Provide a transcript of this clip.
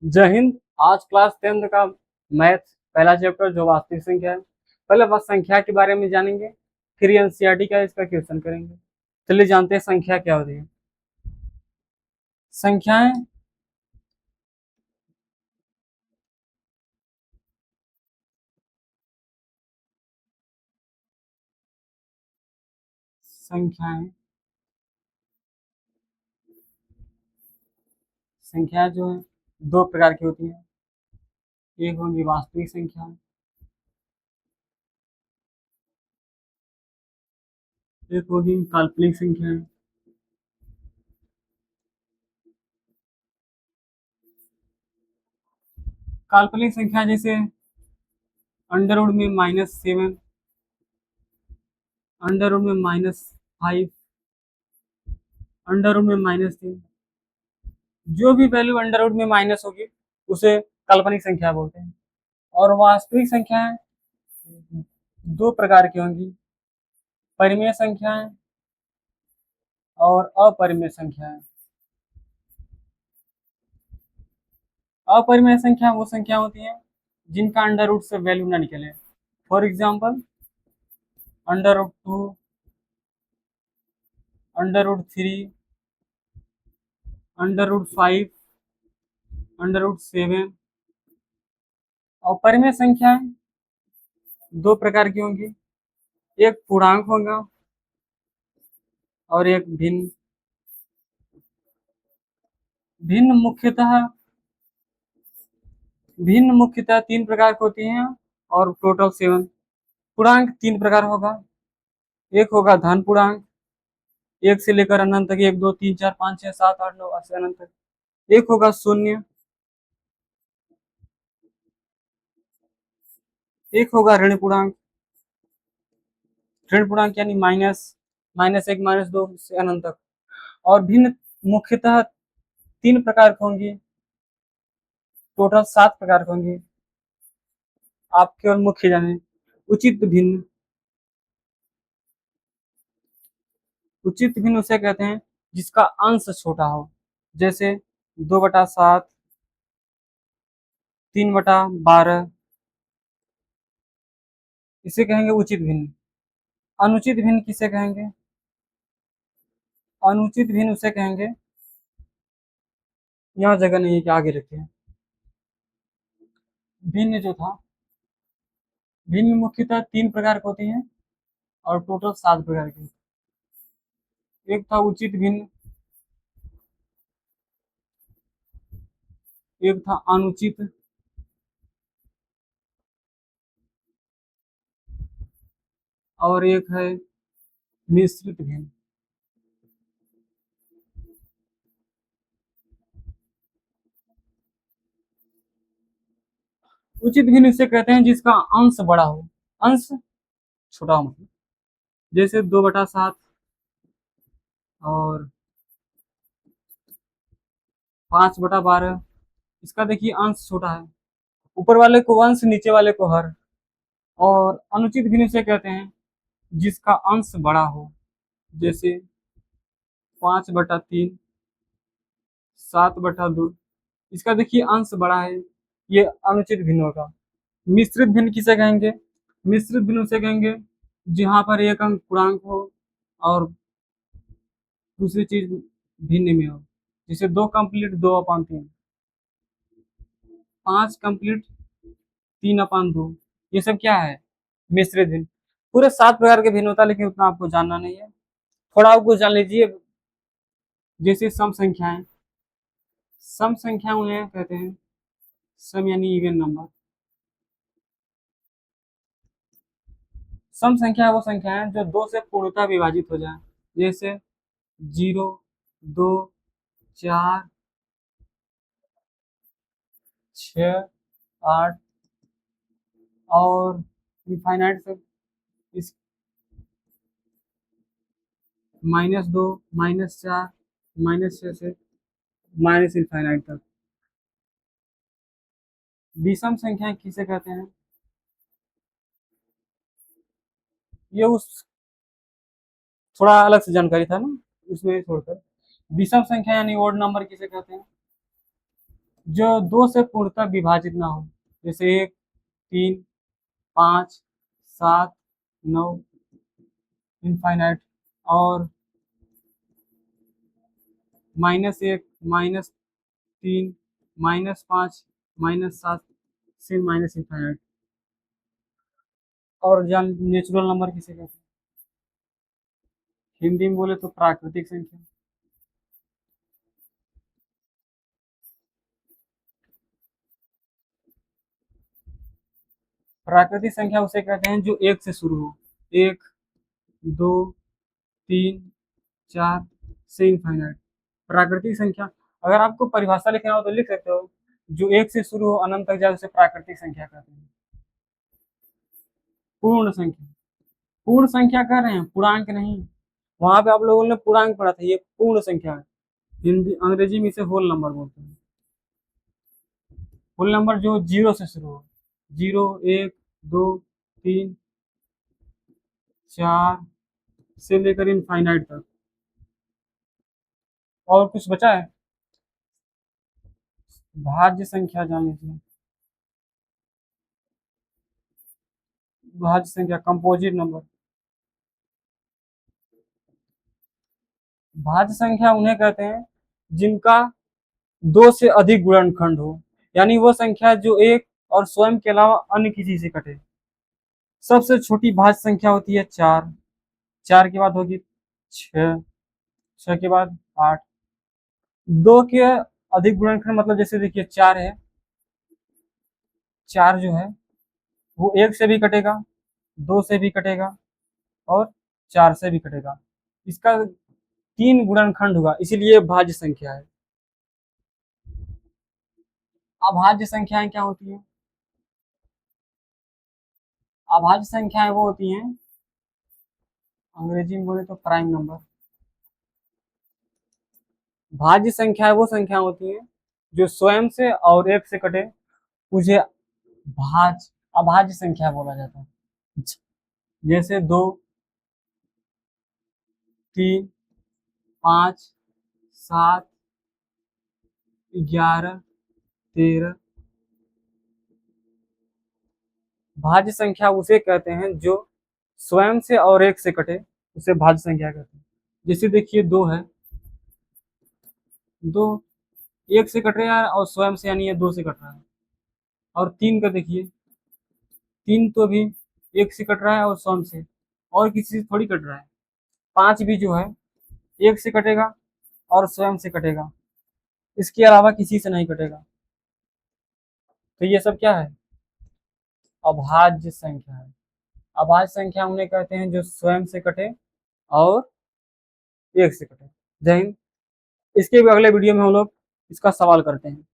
जय हिंद। आज class 10th का मैथ पहला चैप्टर जो वास्तविक संख्या है। पहले बस संख्या के बारे में जानेंगे, फिर एनसीईआरटी का इसका क्वेश्चन करेंगे। चलिए जानते हैं संख्या क्या होती है। संख्याएं संख्याएं संख्याएं जो है दो प्रकार की होती हैं। एक होंगी वास्तविक संख्या, एक होगी काल्पनिक संख्याएं। काल्पनिक संख्या जैसे अंडर रूट में -7, अंडर रूट में -5, अंडर रूट में -3, जो भी वैल्यू अंडर रूट में माइनस होगी उसे काल्पनिक संख्या बोलते हैं। और वास्तविक संख्याएं दो प्रकार की होंगी, परिमेय संख्याएं और अपरिमेय संख्याएं। अपरिमेय संख्या वो संख्या होती है जिनका अंडर रूट से वैल्यू ना निकले। For example under root 2, under root 3, under root 5, under root 7। और परिमेय संख्याएं दो प्रकार की होंगी, एक पूर्णांक होगा और एक भिन्न। भिन्न मुख्यतः भिन्न मुख्यतः 3 प्रकार की होती हैं और टोटल 7। पूर्णांक 3 प्रकार होगा, एक होगा धन पूर्णांक, 1 से लेकर अनंत तक, 1 2 3 4 5 6 7 8 9 ऐसे अनंत तक। एक होगा शून्य, एक होगा ऋण पूर्णांक। ऋण पूर्णांक यानी -1 -2 से अनंत तक। और भिन्न मुख्यतः 3 प्रकार की होंगी, टोटल 7 प्रकार की होंगी। आप केवल मुख्य जाने। उचित भिन्न, उचित भिन्न उसे कहते हैं जिसका अंश छोटा हो, जैसे 2/7, 3/12, इसे कहेंगे उचित भिन्न। अनुचित भिन्न किसे कहेंगे? अनुचित भिन्न उसे कहेंगे, यहाँ जगह नहीं है कि आगे लिखते हैं। भिन्न जो था, भिन्न मुख्यतः 3 प्रकार की होती हैं और टोटल 7 प्रकार की। एक था उचित भिन्न, एक था अनुचित, और एक है मिश्रित भिन्न। उचित भिन्न इसे कहते हैं जिसका अंश बड़ा हो, अंश छोटा हो, मतलब जैसे 2/7 और 5/12। इसका देखिए अंश छोटा है, ऊपर वाले को अंश, नीचे वाले को हर। और अनुचित भिन्न इसे कहते हैं जिसका अंश बड़ा हो, जैसे 5/3, 7/2। इसका देखिए अंश बड़ा है, ये अनुचित भिन्न होगा। मिश्रित भिन्न किसे कहेंगे? मिश्रित भिन्न उसे कहेंगे जहाँ पर एक अंक पूर्णांक हो और दूसरी चीज भिन्न में हो, जैसे 2 कंप्लीट 2/3, 5 कंप्लीट 3/2। ये सब क्या है? मिश्रित भिन्न। पूरे 7 प्रकार के भिन्न होता है, लेकिन उतना आपको जानना नहीं है, थोड़ा आपको जान लीजिए। जैसे सम संख्याएं, सम संख्या उन्हें कहते हैं, सम यानी इवन नंबर। सम संख्या वो संख्या है जो 2 से पूर्णतः विभाजित हो जाए, जैसे 0, 2, 4, 6, 8 और इनफाइनाइट से, इस -2, -4, -6 से माइनस इनफाइनाइट तक। विषम संख्या किसे कहते हैं? ये उस थोड़ा अलग से जानकारी था ना, उसमें छोड़कर। विषम संख्या यानी ओड नंबर किसे कहते हैं? जो 2 से पूर्णतः विभाजित ना हो, जैसे 1, 3, 5, 7, 9, इनफाइनाइट, और -1, -3, -5, -7 से माइनस इनफाइनाइट। और जान नेचुरल नंबर किसे कहते हैं? हिंदी में बोले तो प्राकृतिक संख्या। प्राकृतिक संख्या उसे कहते हैं जो 1 से शुरू हो। 1, 2, 3, 4 से इनफाइनाइट। प्राकृतिक संख्या, अगर आपको परिभाषा लिखना हो तो लिख सकते हो, जो 1 से शुरू हो अनंत तक जाए उसे प्राकृतिक संख्या कहते हैं। पूर्ण संख्या, पूर्ण संख्या कह रहे हैं, पूर्णांक नहीं। वहां पे आप लोगों ने पूर्णांक पढ़ा था, ये पूर्ण संख्या है। हिंदी अंग्रेजी में इसे होल नंबर बोलते हैं। होल नंबर जो 0 से शुरू हो, 0, 1, 2, 3, 4 से लेकर इनफाइनाइट तक। और कुछ बचा है? भाज्य संख्या जान लीजिए। भाज्य संख्या, कंपोजिट नंबर। भाज्य संख्या उन्हें कहते हैं जिनका 2 से अधिक गुणनखंड हो, यानी वो संख्या जो एक और स्वयं के अलावा अन्य किसी से कटे। सबसे छोटी भाज्य संख्या होती है 4, 4 के बाद होगी 6, 6 के बाद 8। 2 के अधिक गुणनखंड मतलब जैसे देखिए 4 है, 4 जो है वो 1 से भी कटेगा, 2 से भी कटेगा और 4 से भी कटेगा। इसका 3 गुणनखंड होगा, इसीलिए भाज्य संख्या है। अभाज्य संख्याएं क्या होती हैं? अभाज्य संख्याएं वो होती हैं, अंग्रेजी में बोले तो प्राइम नंबर। भाज्य संख्याएं वो संख्या होती हैं जो स्वयं से और एक से कटे, मुझे अभाज्य संख्या बोला जाता है। जैसे 2, 3, 5, 7, 11, 13। भाज्य संख्या उसे कहते हैं जो स्वयं से और एक से कटे, उसे भाज्य संख्या कहते हैं। जैसे देखिए 2 है, 2 1 से कट रहा है और स्वयं से यानी ये 2 से कट रहा है। और 3 का देखिए, 3 तो भी 1 से कट रहा है और स्वयं से, और किसी से थोड़ी कट रहा है। 5 भी जो है 1 से कटेगा और स्वयं से कटेगा, इसके अलावा किसी से नहीं कटेगा। तो ये सब क्या है? अभाज्य संख्या है। अभाज्य संख्या उन्हें कहते हैं जो स्वयं से कटे और एक से कटे। जय हिंद। इसके भी अगले वीडियो में हम लोग इसका सवाल करते हैं।